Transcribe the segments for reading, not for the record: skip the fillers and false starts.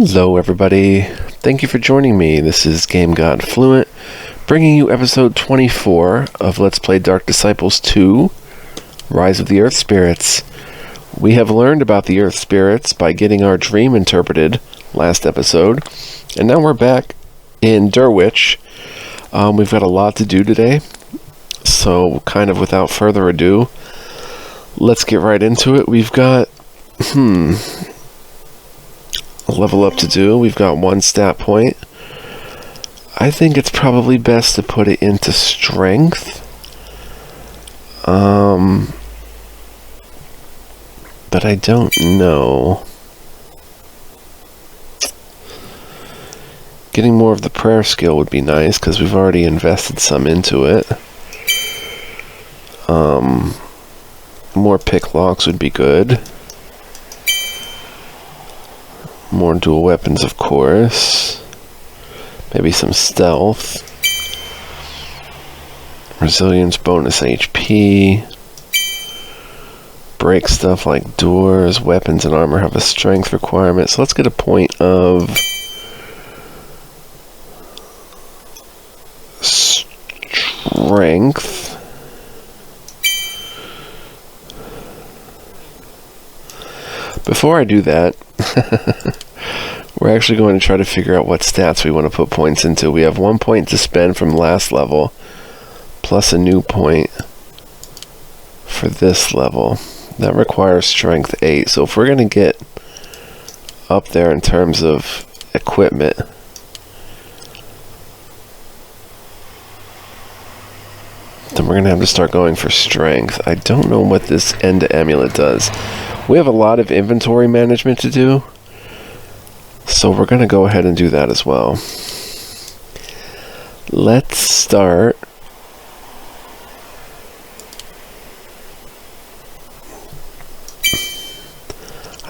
Hello everybody, thank you for joining me. This is Game God Fluent, bringing you episode 24 of Let's Play Dark Disciples 2, Rise of the Earth Spirits. We have learned about the Earth Spirits by getting our dream interpreted last episode, and now we're back in Derwich. We've got a lot to do today, so kind of without further ado, let's get right into it. We've got, a level up to do. We've got one stat point. I think it's probably best to put it into strength. But I don't know. Getting more of the prayer skill would be nice, because we've already invested some into it. More pick locks would be good. More dual weapons, of course. Maybe some stealth. Resilience bonus HP. Break stuff like doors. Weapons and armor have a strength requirement. So let's get a point of strength. Before I do that, we're actually going to try to figure out what stats we want to put points into. We have 1 point to spend from last level, plus a new point for this level. That requires strength 8. So if we're going to get up there in terms of equipment, then we're going to have to start going for strength. I don't know what this End Amulet does. We have a lot of inventory management to do, so we're going to go ahead and do that as well. Let's start.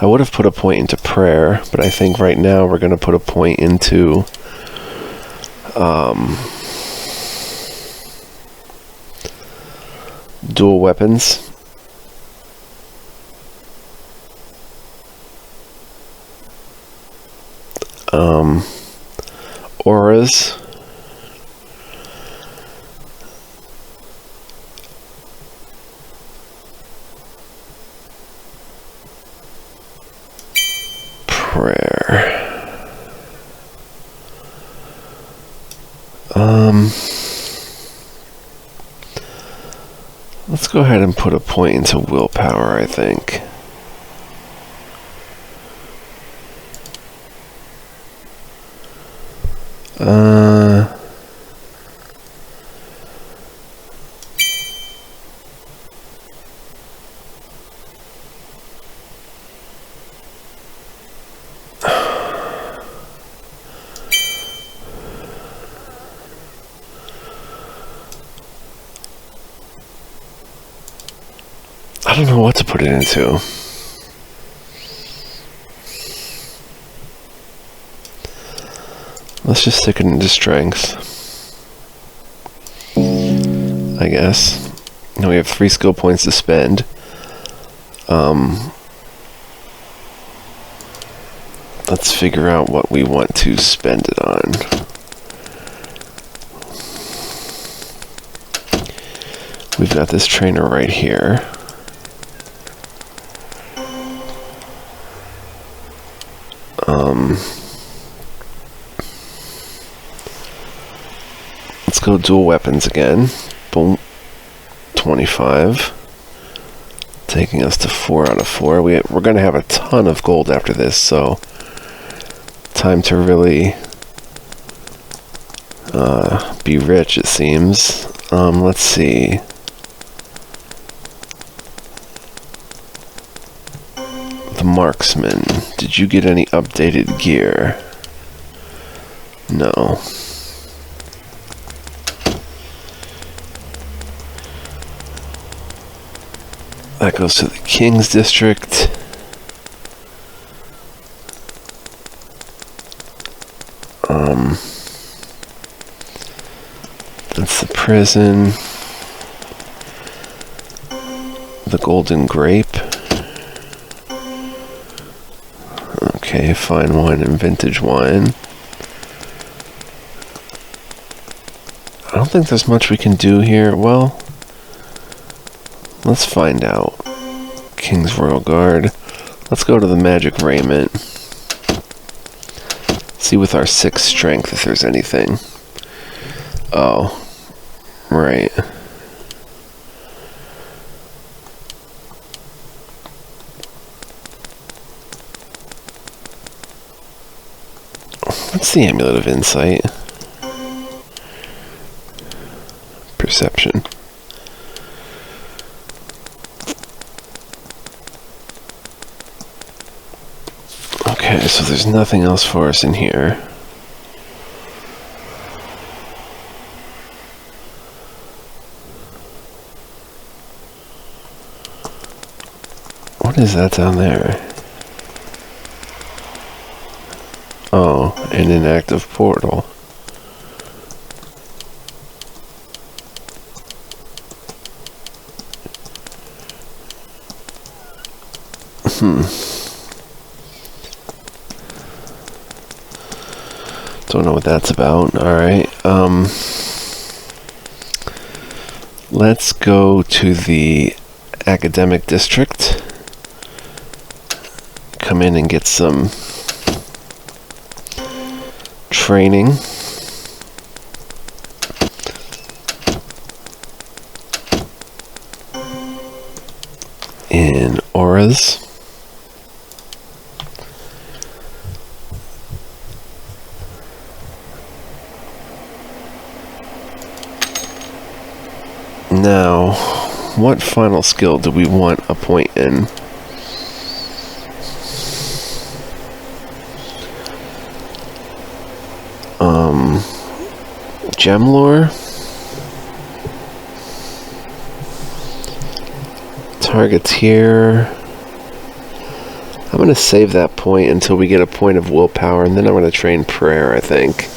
I would have put a point into prayer, but I think right now we're going to put a point into dual weapons. Auras. Prayer. Let's go ahead and put a point into willpower, I think. I don't know what to put it into. Let's just stick it into strength, I guess. Now we have 3 skill points to spend. Let's figure out what we want to spend it on. We've got this trainer right here. Let's go dual weapons again. Boom. 25. Taking us to 4 out of 4. We're going to have a ton of gold after this, so time to really be rich, it seems. Let's see. The marksman. Did you get any updated gear? No. That goes to the King's District. That's the prison. The Golden Grape. Okay, Okay, fine wine and vintage wine. I don't think there's much we can do here. Well, let's find out. King's Royal Guard. Let's go to the magic raiment. See with our 6 strength if there's anything. Oh, right. What's the Amulet of Insight? Perception. Okay, so there's nothing else for us in here. What is that down there? Oh, an inactive portal. Don't know what that's about. Alright, let's go to the academic district. Come in and get some training. In auras. Now, what final skill do we want a point in? Gem lore? Targeteer. I'm going to save that point until we get a point of willpower, and then I'm going to train prayer, I think.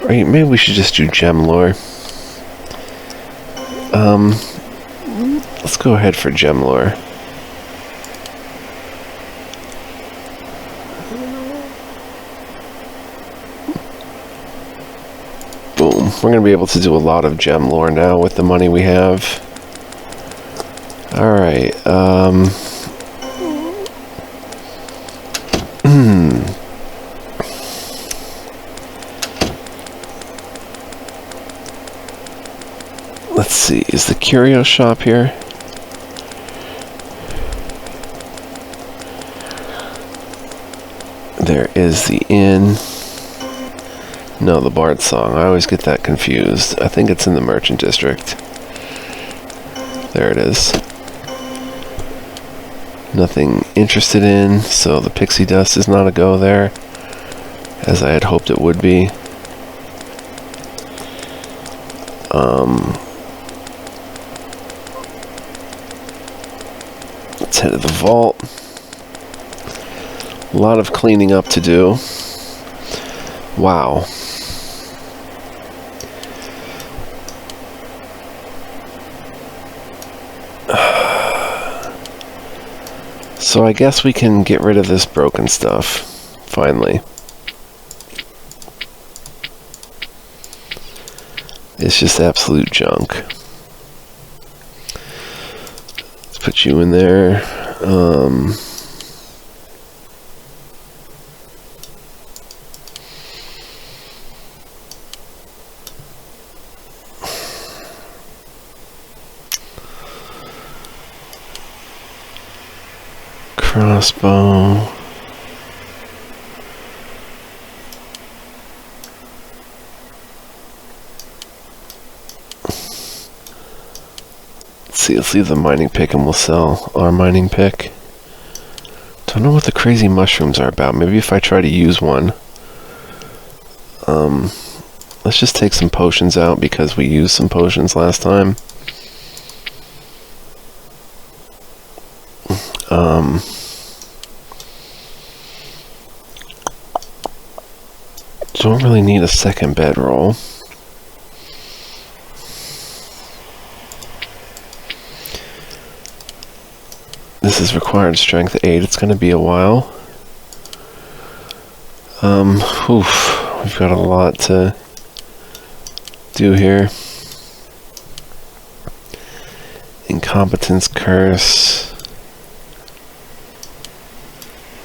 Right, maybe we should just do gem lore. Let's go ahead for gem lore. Boom. We're going to be able to do a lot of gem lore now with the money we have. Alright, let's see, is the curio shop here? There is the inn. No, the Bard Song. I always get that confused. I think it's in the Merchant District. There it is. Nothing interested in, so the pixie dust is not a go there, as I had hoped it would be. Let's head to the vault. A lot of cleaning up to do. Wow. So I guess we can get rid of this broken stuff, finally. It's just absolute junk. Let's put you in there. Crossbow. Let's leave the mining pick and we'll sell our mining pick. Don't know what the crazy mushrooms are about. Maybe if I try to use one. Let's just take some potions out because we used some potions last time. Don't really need a second bedroll. This is required strength 8. It's going to be a while. We've got a lot to do here. Incompetence curse.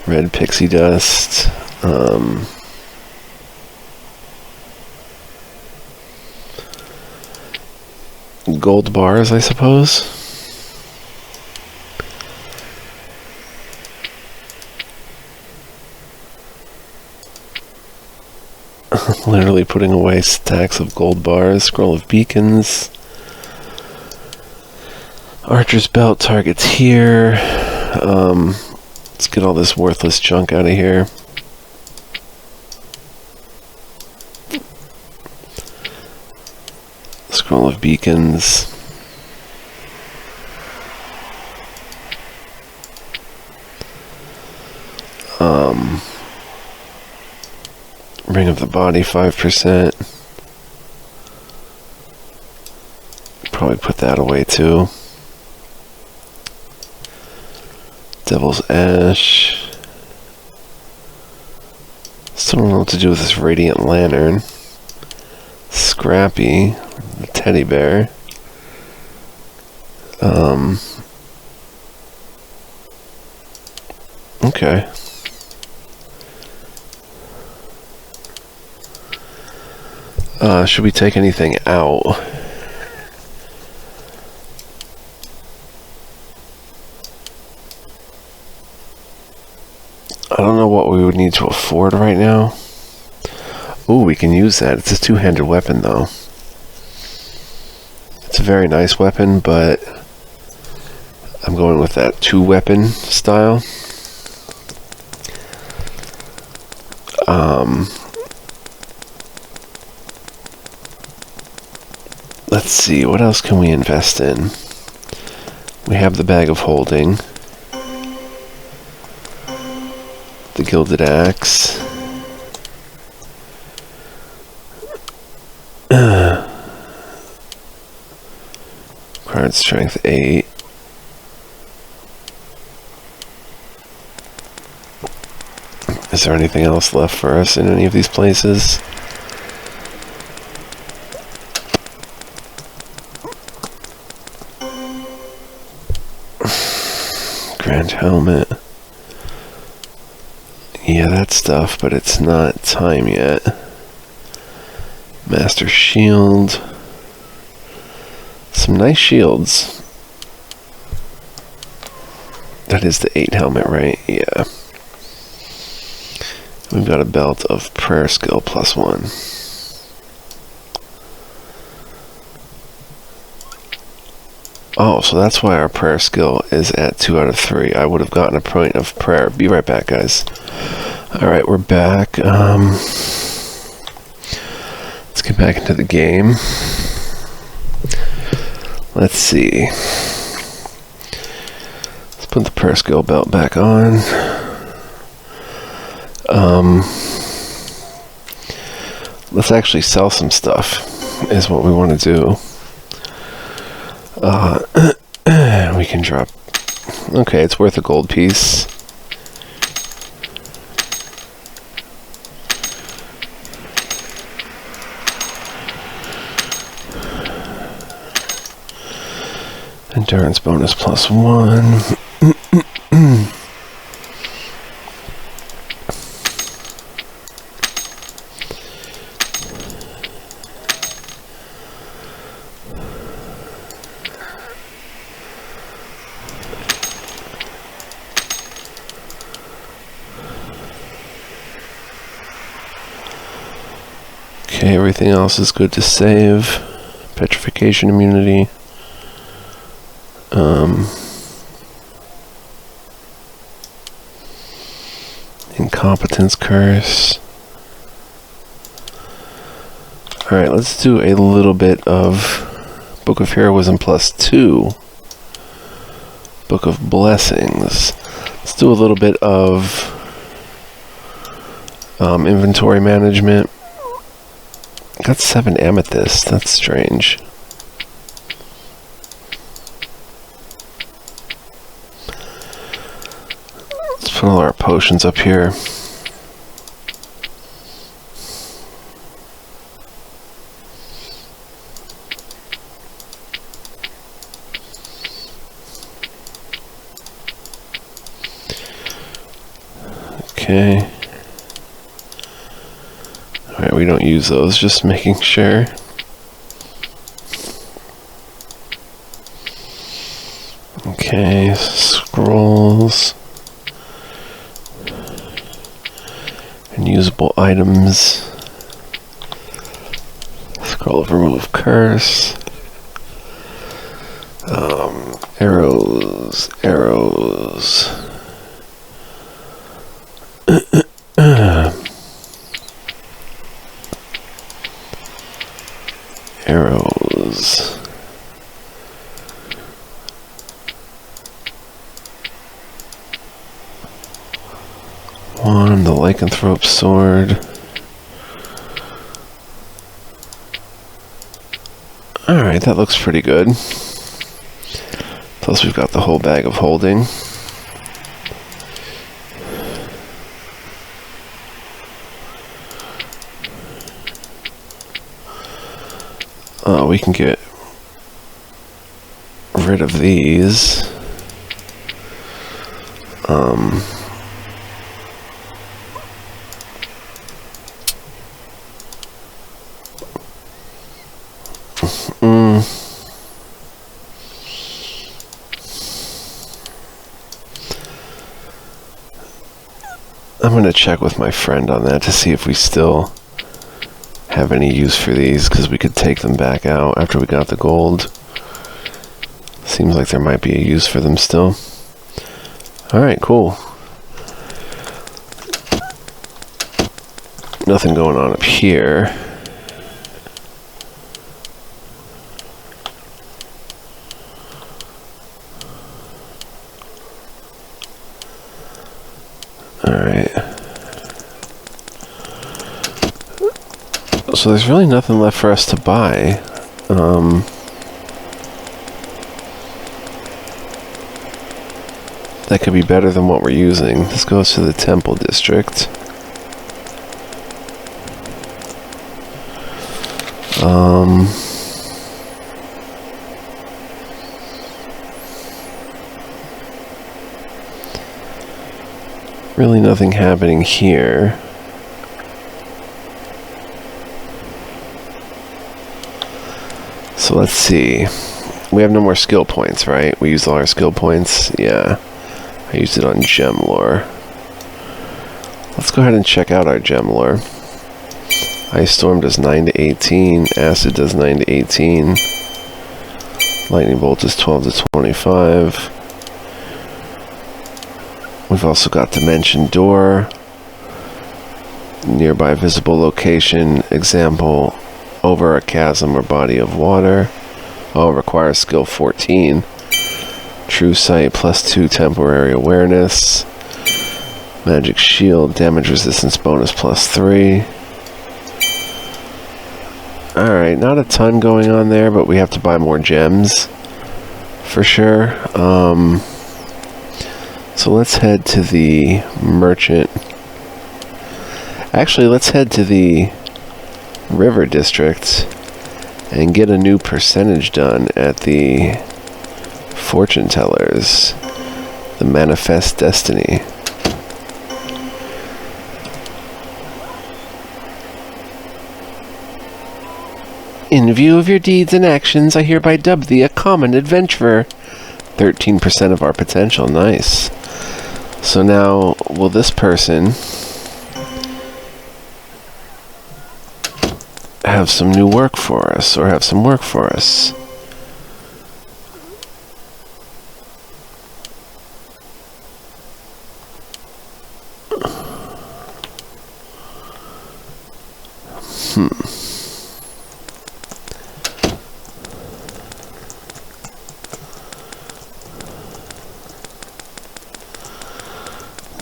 Red pixie dust. Gold bars, I suppose. Literally putting away stacks of gold bars. Scroll of beacons. Archer's belt targets here. Let's get all this worthless junk out of here. Scroll of beacons. Ring of the body, 5%. Probably put that away too. Devil's Ash. Still don't know what to do with this Radiant Lantern. Scrappy, the teddy bear. Okay. Should we take anything out? I don't know what we would need to afford right now. Ooh, we can use that. It's a two-handed weapon, though. It's a very nice weapon, but I'm going with that two-weapon style. Let's see, what else can we invest in? We have the Bag of Holding. The Gilded Axe. Card Strength 8. Is there anything else left for us in any of these places? Grand Helmet. Yeah, that stuff, but it's not time yet. Master Shield. Some nice shields. That is the 8 helmet, right? Yeah. We've got a belt of prayer skill +1. Oh, so that's why our prayer skill is at 2 out of 3. I would have gotten a point of prayer. Be right back, guys. Alright, we're back. Let's get back into the game. Let's see. Let's put the prayer skill belt back on. Let's actually sell some stuff, is what we want to do. We can drop. Okay, it's worth a gold piece. Endurance bonus +1. Okay, everything else is good to save. Petrification immunity. Incompetence curse. Alright, let's do a little bit of Book of Heroism +2. Book of Blessings. Let's do a little bit of inventory management. Got 7 amethysts. That's strange. Let's put all our potions up here. Okay. Alright, we don't use those, just making sure. Okay, scrolls. And usable items. Scroll of remove curse. Arrows. Arrows. One, the lycanthrope sword. Alright, that looks pretty good. Plus we've got the whole bag of holding. We can get rid of these. I'm going to check with my friend on that to see if we still have any use for these, because we could take them back out after we got the gold. Seems like there might be a use for them still. Alright, cool. Nothing going on up here. Alright. So there's really nothing left for us to buy. That could be better than what we're using. This goes to the temple district. Really nothing happening here. So let's see. We have no more skill points, right? We used all our skill points. Yeah. I used it on gem lore. Let's go ahead and check out our gem lore. Ice Storm does 9 to 18. Acid does 9 to 18. Lightning Bolt is 12 to 25. We've also got Dimension Door. Nearby visible location. Example, over a chasm or body of water. Oh, requires skill 14. True Sight, +2 temporary awareness. Magic Shield, damage resistance bonus +3. Alright, not a ton going on there, but we have to buy more gems. For sure. So let's head to the merchant. Actually, let's head to the river district and get a new percentage done at the fortune tellers, the Manifest Destiny. In view of your deeds and actions, I hereby dub thee a common adventurer. 13% of our potential, nice. So now, will this person have some new work for us, or have some work for us?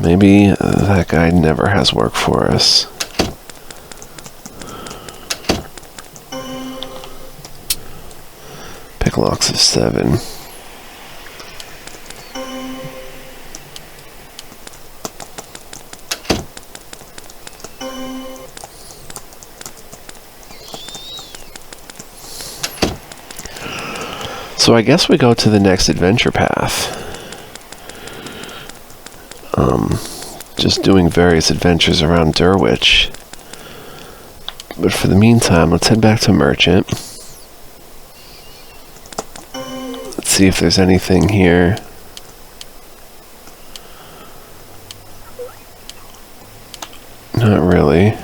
Maybe that guy never has work for us. Pick locks of 7. So I guess we go to the next adventure path. just doing various adventures around Durwich. But for the meantime, let's head back to Merchant. Let's see if there's anything here. Not really.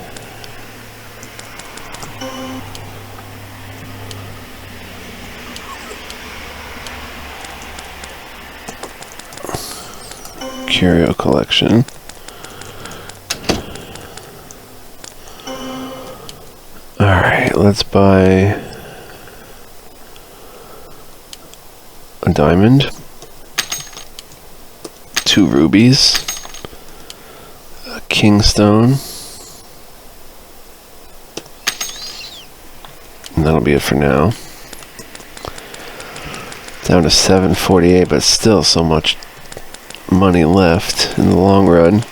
Curio collection. Alright, let's buy a diamond, 2 rubies, a kingstone, and that'll be it for now. Down to 748, but still so much money left in the long run.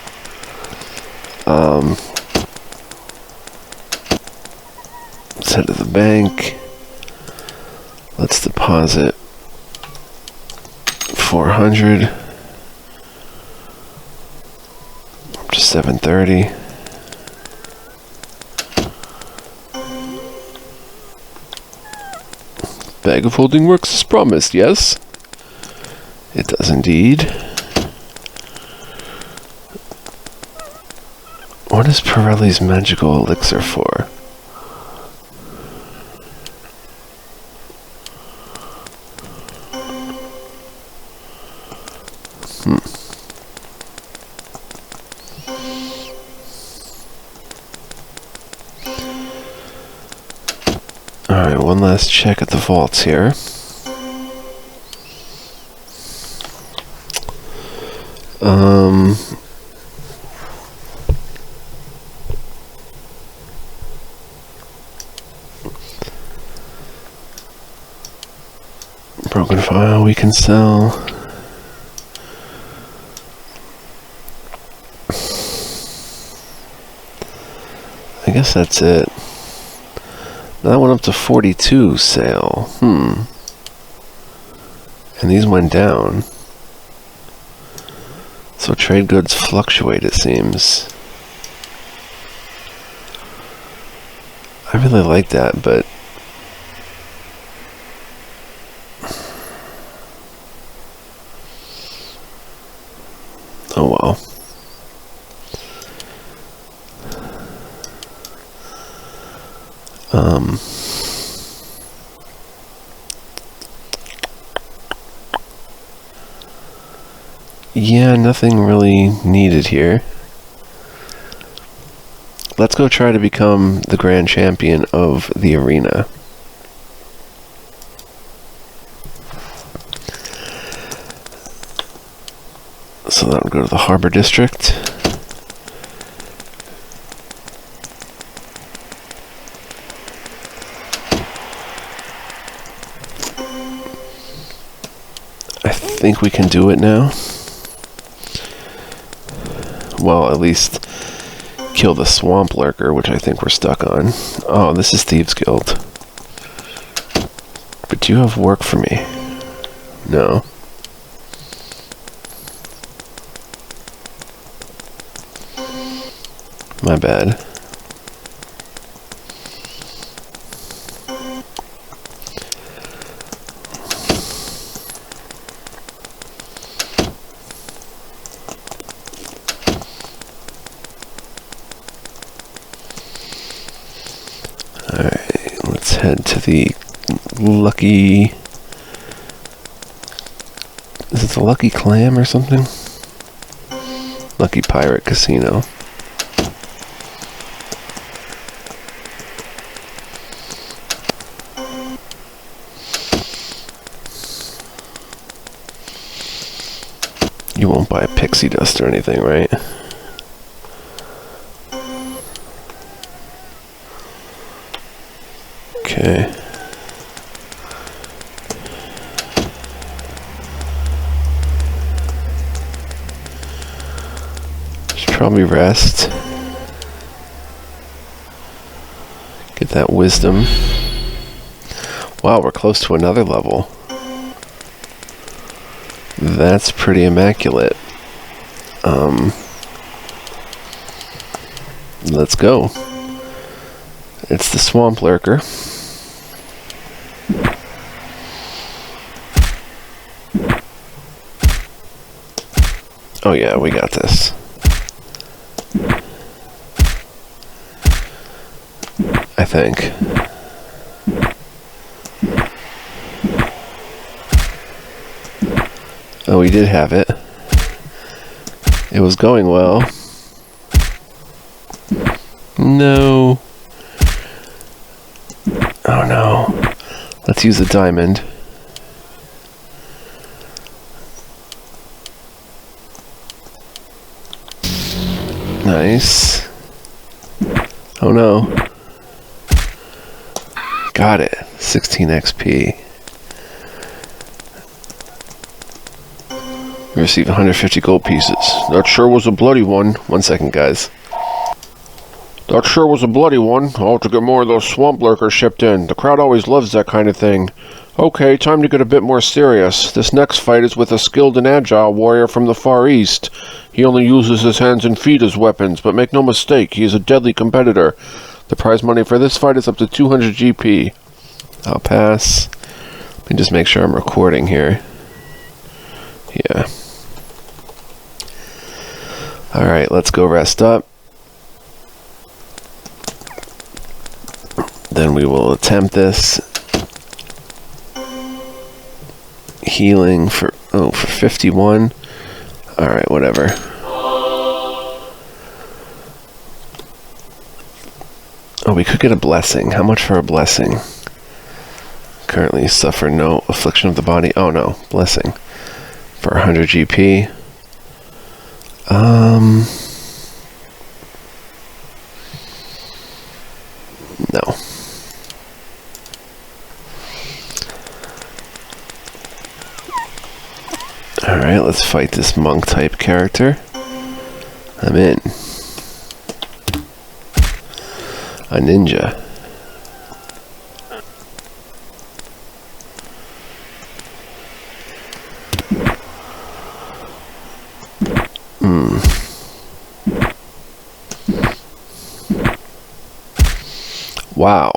Let's head to the bank. Let's deposit 400 up to 730. Bag of holding works as promised, yes? It does indeed. What is Pirelli's magical elixir for? Alright, one last check at the vaults here. Broken file we can sell. I guess that's it. That went up to 42 sale. And these went down. So trade goods fluctuate, it seems. I really like that, but oh well. Yeah, nothing really needed here. Let's go try to become the grand champion of the arena. So that'll go to the Harbor District. I think we can do it now. Well, at least kill the swamp lurker, which I think we're stuck on. Oh, this is Thieves Guild. But do you have work for me? No. My bad. Alright, let's head to the Lucky... Is it the Lucky Clam or something? Lucky Pirate Casino. You won't buy pixie dust or anything, right? Okay. Should probably rest. Get that wisdom. Wow, we're close to another level. That's pretty immaculate. Let's go. It's the Swamp Lurker. Oh yeah, we got this. I think. Oh, we did have it. It was going well. No. Oh no. Let's use a diamond. Nice. Oh no. Got it. 16 XP. We received 150 gold pieces. That sure was a bloody one. 1 second, guys. That sure was a bloody one. I'll have to get more of those swamp lurkers shipped in. The crowd always loves that kind of thing. Okay, time to get a bit more serious. This next fight is with a skilled and agile warrior from the Far East. He only uses his hands and feet as weapons, but make no mistake, he is a deadly competitor. The prize money for this fight is up to 200 GP. I'll pass. Let me just make sure I'm recording here. Yeah. Alright, let's go rest up. Then we will attempt this. Healing for 51. Alright, whatever. Oh, we could get a blessing. How much for a blessing? Currently suffer no affliction of the body. Oh no, blessing. For 100 GP. No. Alright, let's fight this monk type character. I'm in. A ninja. Wow.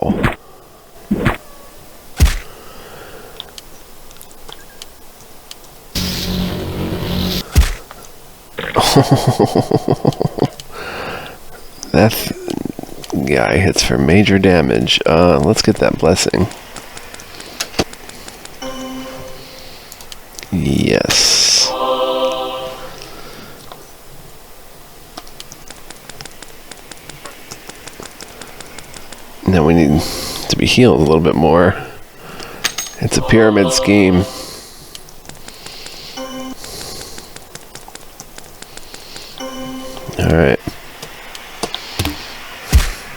That guy hits for major damage. Let's get that blessing. Yes. Now we need to be healed a little bit more. It's a pyramid scheme. Alright.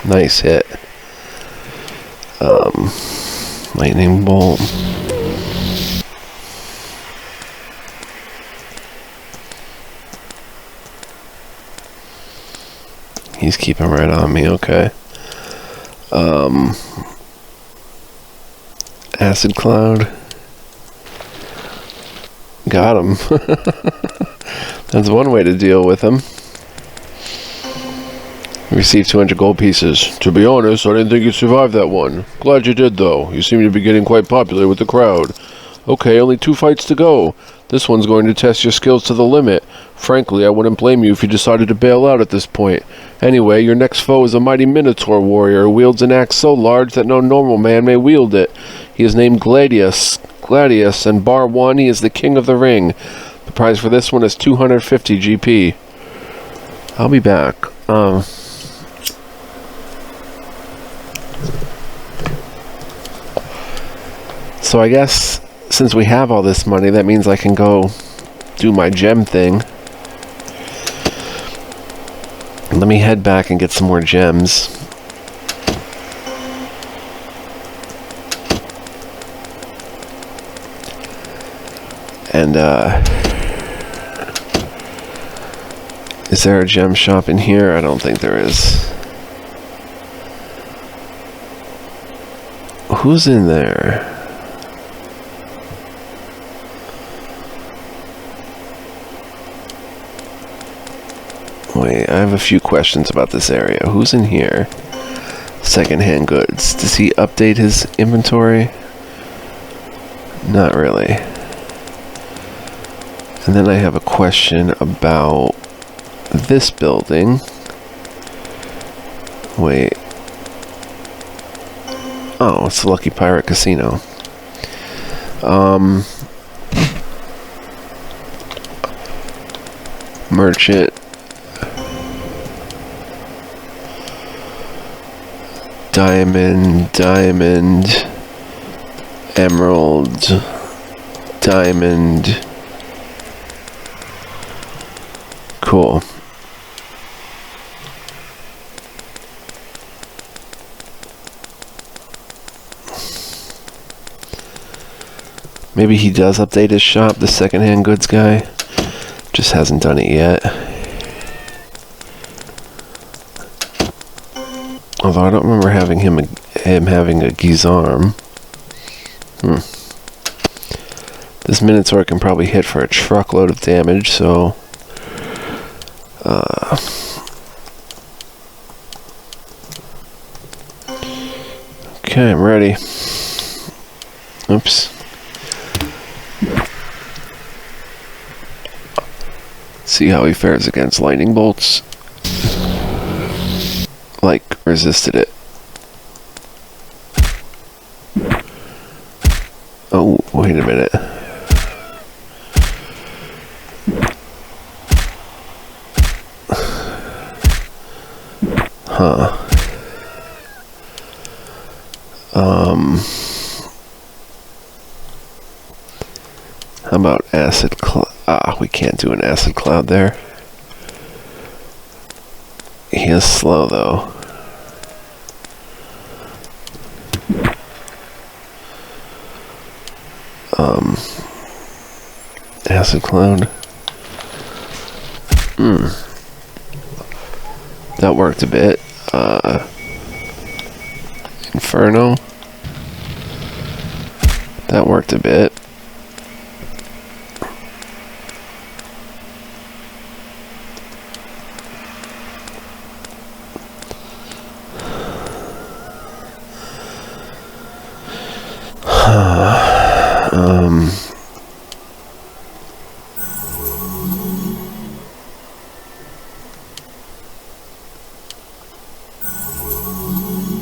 Nice hit. Lightning bolt. He's keeping right on me, okay. Acid cloud. Got him. That's one way to deal with him. Received 200 gold pieces. To be honest, I didn't think you'd survive that one. Glad you did, though. You seem to be getting quite popular with the crowd. Okay, only 2 fights to go. This one's going to test your skills to the limit. Frankly, I wouldn't blame you if you decided to bail out at this point. Anyway, your next foe is a mighty Minotaur warrior who wields an axe so large that no normal man may wield it. He is named Gladius, and bar 1, he is the king of the ring. The prize for this one is 250 GP. I'll be back. So I guess since we have all this money, that means I can go do my gem thing. Let me head back and get some more gems. And, is there a gem shop in here? I don't think there is. Who's in there? Wait, I have a few questions about this area. Who's in here? Secondhand goods. Does he update his inventory? Not really. And then I have a question about this building. Wait. Oh, it's the Lucky Pirate Casino. Merchant. Diamond, emerald, diamond. Cool. Maybe he does update his shop, the secondhand goods guy. Just hasn't done it yet. Although I don't remember having him having a Gizarm. This Minotaur can probably hit for a truckload of damage, so... Okay, I'm ready. Oops. See how he fares against lightning bolts. Like, resisted it. Oh, wait a minute. Huh. How about acid cloud? Ah, we can't do an acid cloud there. He is slow though. Acid cloud. That worked a bit. Inferno. That worked a bit.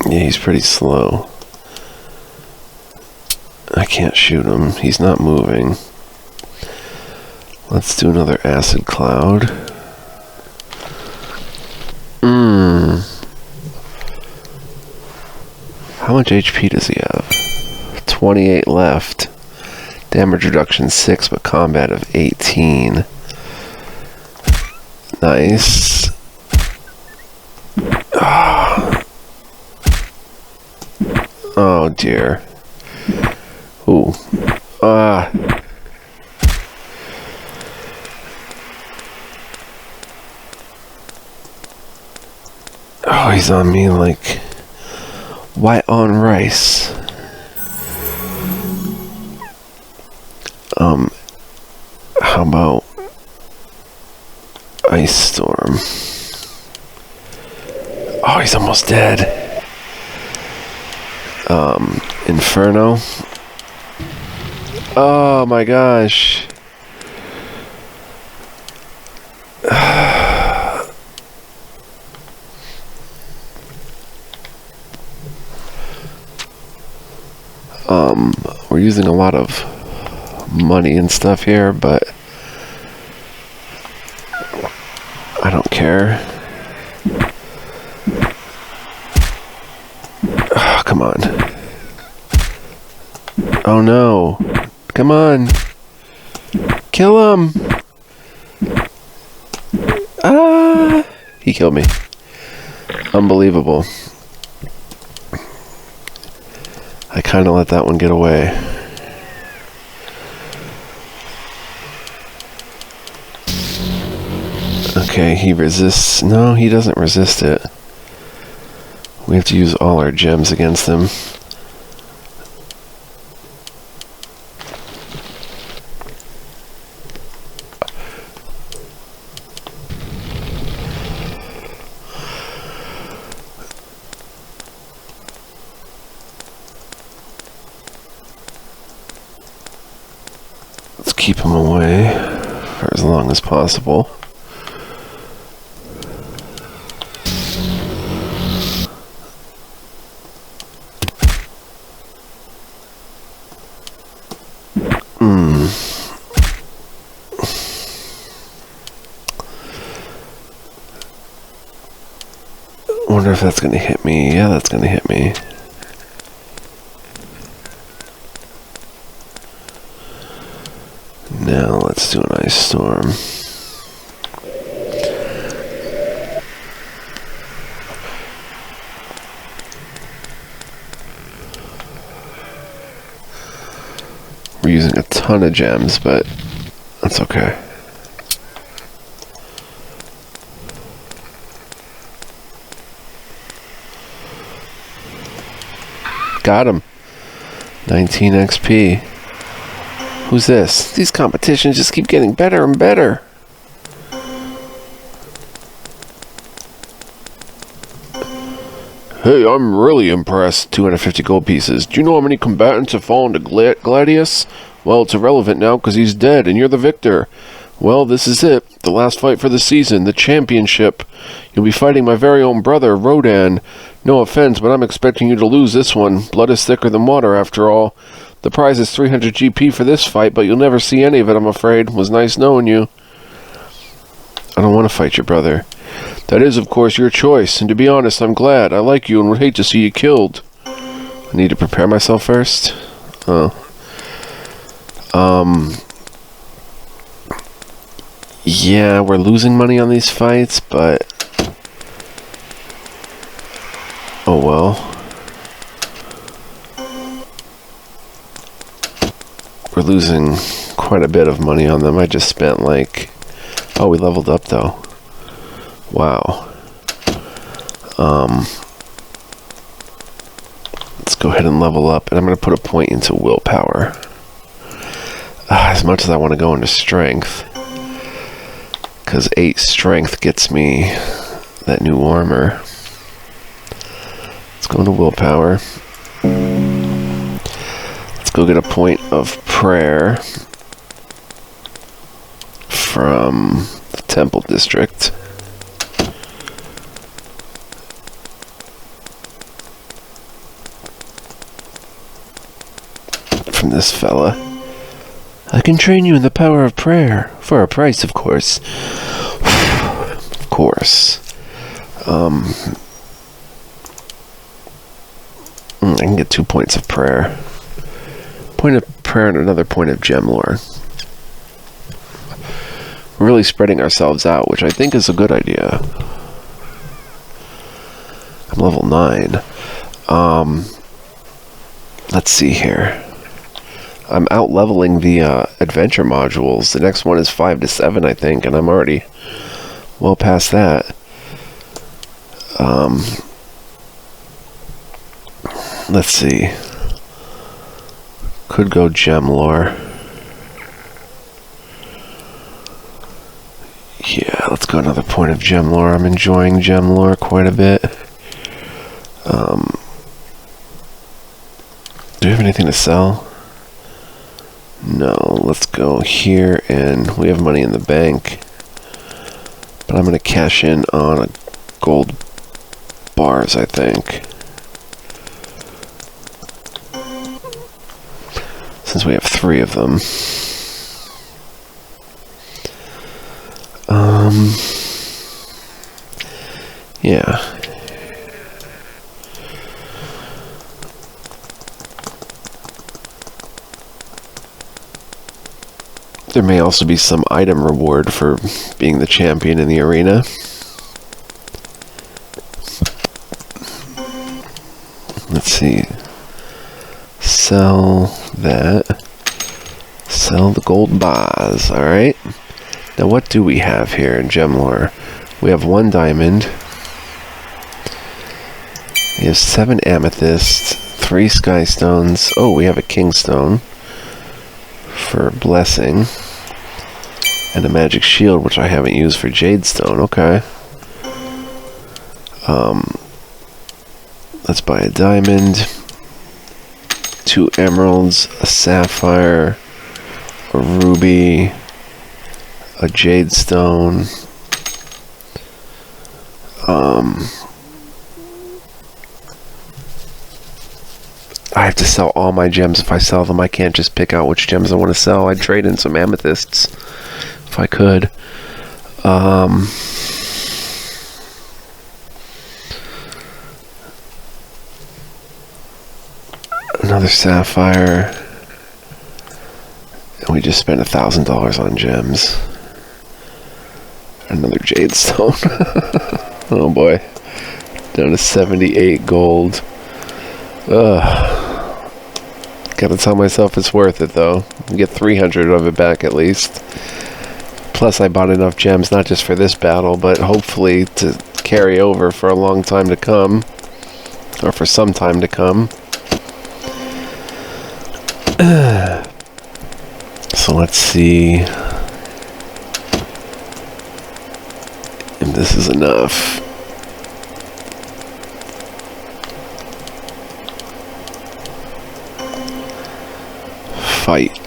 Yeah, he's pretty slow. I can't shoot him. He's not moving. Let's do another acid cloud. How much HP does he have? 28 left. Damage reduction 6, but combat of 18. Nice. Oh dear. Ooh. Oh, he's on me like white on rice. How about Ice Storm? Oh, he's almost dead. Inferno. Oh my gosh. We're using a lot of money and stuff here, but I don't care. Oh, come on. Oh no. Come on. Kill him. Ah! He killed me. Unbelievable. I kind of let that one get away. Okay, he resists. No, he doesn't resist it. We have to use all our gems against him. keep him away for as long as possible. Wonder if that's gonna hit me. Yeah, that's gonna hit me. Now let's do an ice storm. We're using a ton of gems, but that's okay. Got him. 19 XP. Who's this? These competitions just keep getting better and better. Hey, I'm really impressed. 250 gold pieces. Do you know how many combatants have fallen to Gladius? Well, it's irrelevant now because he's dead and you're the victor. Well, this is it. The last fight for the season, the championship. You'll be fighting my very own brother, Rodan. No offense, but I'm expecting you to lose this one. Blood is thicker than water, after all. The prize is 300 GP for this fight, but you'll never see any of it, I'm afraid. It was nice knowing you. I don't want to fight your brother. That is, of course, your choice, and to be honest, I'm glad. I like you and would hate to see you killed. I need to prepare myself first? Oh. Yeah, we're losing money on these fights, but... oh well. We're losing quite a bit of money on them. I just spent like... oh, we leveled up though. Wow. Let's go ahead and level up, and I'm going to put a point into willpower. As much as I want to go into strength, because 8 strength gets me that new armor. Let's go into willpower. Let's go get a point of prayer from the Temple District. From this fella. I can train you in the power of prayer. For a price, of course. Of course. I can get 2 points of prayer. Point of prayer and another point of gem lore. We're really spreading ourselves out, which I think is a good idea. I'm level 9. Let's see here. I'm out leveling the adventure modules. The next one is 5 to 7, I think, and I'm already well past that. Let's see. Could go gem lore. Yeah, let's go another point of gem lore. I'm enjoying gem lore quite a bit. Do we have anything to sell? No, let's go here, and we have money in the bank. But I'm going to cash in on gold bars, I think. Since we have 3 of them. Yeah. There may also be some item reward for being the champion in the arena. Let's see. Sell that. Sell the gold bars, alright? Now what do we have here in gem lore? We have 1 diamond. We have 7 amethysts, 3 sky stones. Oh, we have a kingstone for blessing. And a magic shield, which I haven't used for jade stone. Okay. Let's buy a diamond, 2 emeralds, a sapphire, a ruby, a jade stone, I have to sell all my gems. If I sell them, I can't just pick out which gems I want to sell. I'd trade in some amethysts if I could. Another sapphire. And we just spent $1,000 on gems. Another jade stone. Oh boy. Down to 78 gold. Ugh. Gotta tell myself it's worth it though. Get 300 of it back at least. Plus I bought enough gems not just for this battle, but hopefully to carry over for a long time to come. Or for some time to come. So let's see if this is enough. Fight.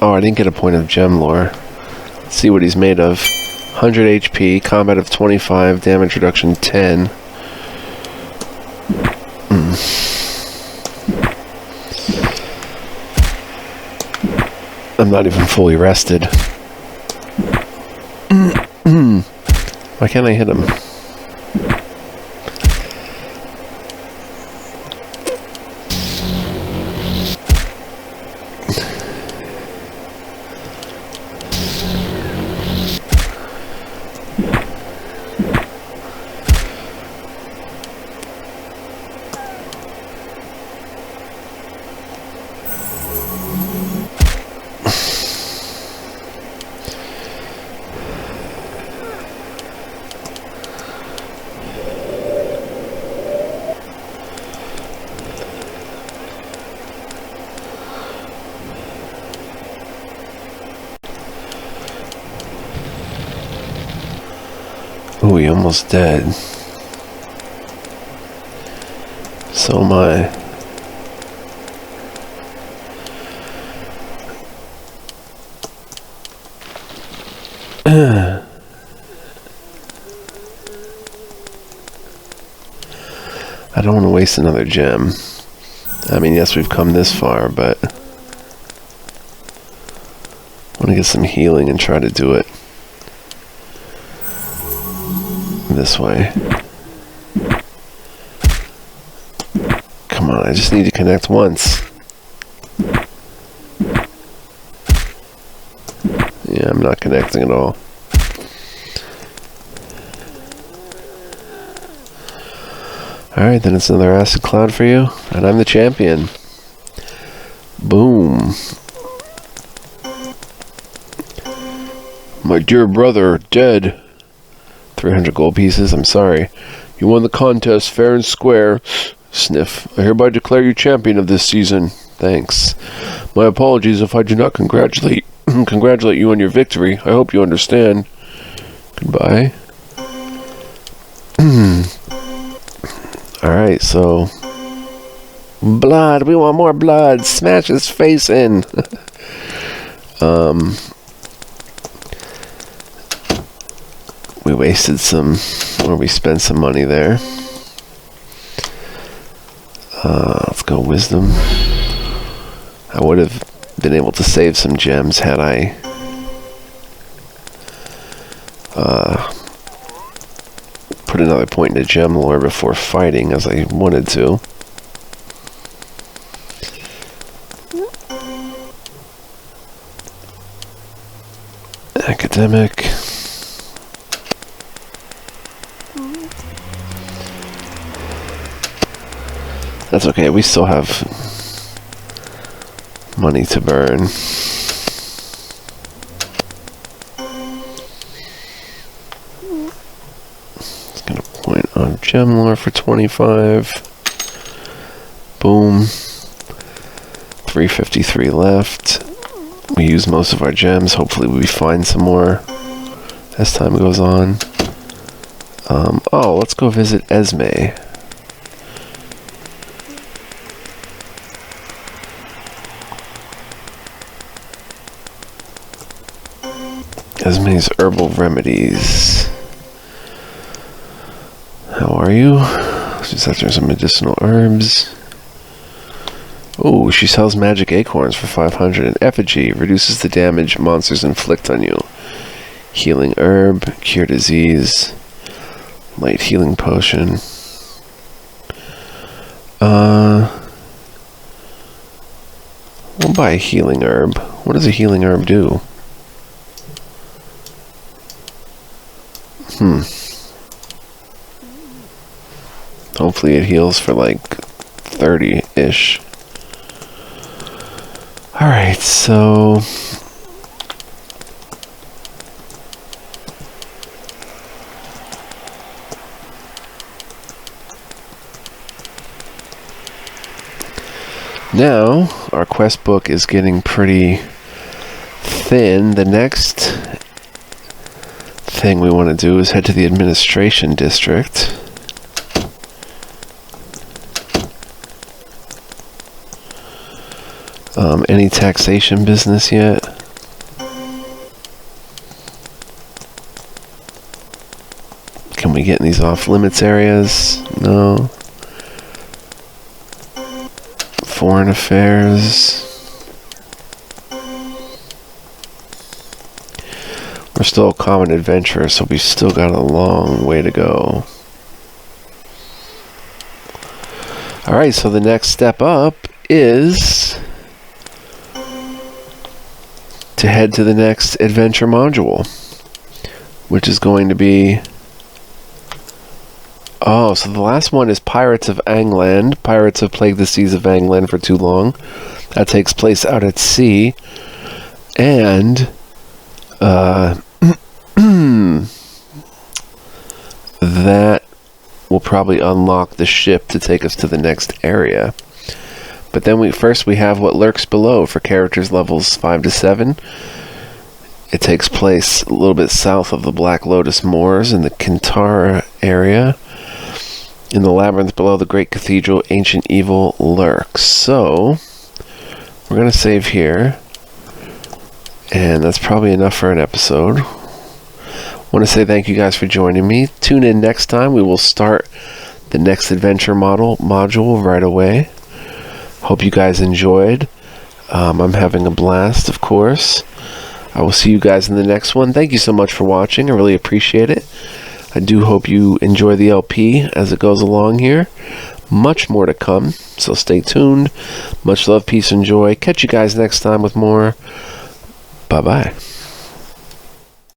Oh, I didn't get a point of gem lore. Let's see what he's made of. 100 HP, combat of 25, damage reduction 10. I'm not even fully rested. Why can't I hit him? Ooh, he almost dead. So am I. I don't want to waste another gem. I mean, yes, we've come this far, but I want to get some healing and try to do it this way. Come on, I just need to connect once. Yeah, I'm not connecting at all. Alright, then it's another acid cloud for you, and I'm the champion. Boom. My dear brother, dead. 300 gold pieces, I'm sorry. You won the contest fair and square. Sniff. I hereby declare you champion of this season. Thanks. My apologies if I do not congratulate you on your victory. I hope you understand. Goodbye. Alright, so... blood! We want more blood! Smash his face in! We wasted some... or we spent some money there. Let's go wisdom. I would have been able to save some gems had I... put another point into gem lore before fighting as I wanted to. Academic. That's okay, we still have money to burn. It's gonna point on gem lore for 25. Boom. 353 left. We use most of our gems. Hopefully we find some more as time goes on. Oh, let's go visit Esme. Esme's Herbal Remedies. How are you? She's after some medicinal herbs. Oh, she sells magic acorns for 500. An effigy reduces the damage monsters inflict on you. Healing herb, cure disease, light healing potion. We'll buy a healing herb. What does a healing herb do? Hopefully it heals for like 30-ish. Alright, so... now, our quest book is getting pretty thin. The next thing we want to do is head to the administration district. Any taxation business yet? Can we get in these off-limits areas? No. Foreign affairs. We're still a common adventurer, so we've still got a long way to go. Alright, so the next step up is to head to the next adventure module, which is going to be... oh, so the last one is Pirates of Angland. Pirates have plagued the seas of Angland for too long. That takes place out at sea. And that will probably unlock the ship to take us to the next area. But then we have What Lurks Below for characters levels 5 to 7. It takes place a little bit south of the Black Lotus Moors in the Kintara area. In the labyrinth below the Great Cathedral, ancient evil lurks. So, we're going to save here. And that's probably enough for an episode. I want to say thank you guys for joining me. Tune in next time. We will start the next adventure module right away. Hope you guys enjoyed. I'm having a blast, of course. I will see you guys in the next one. Thank you so much for watching. I really appreciate it. I do hope you enjoy the LP as it goes along here. Much more to come, so stay tuned. Much love, peace, and joy. Catch you guys next time with more. Bye-bye.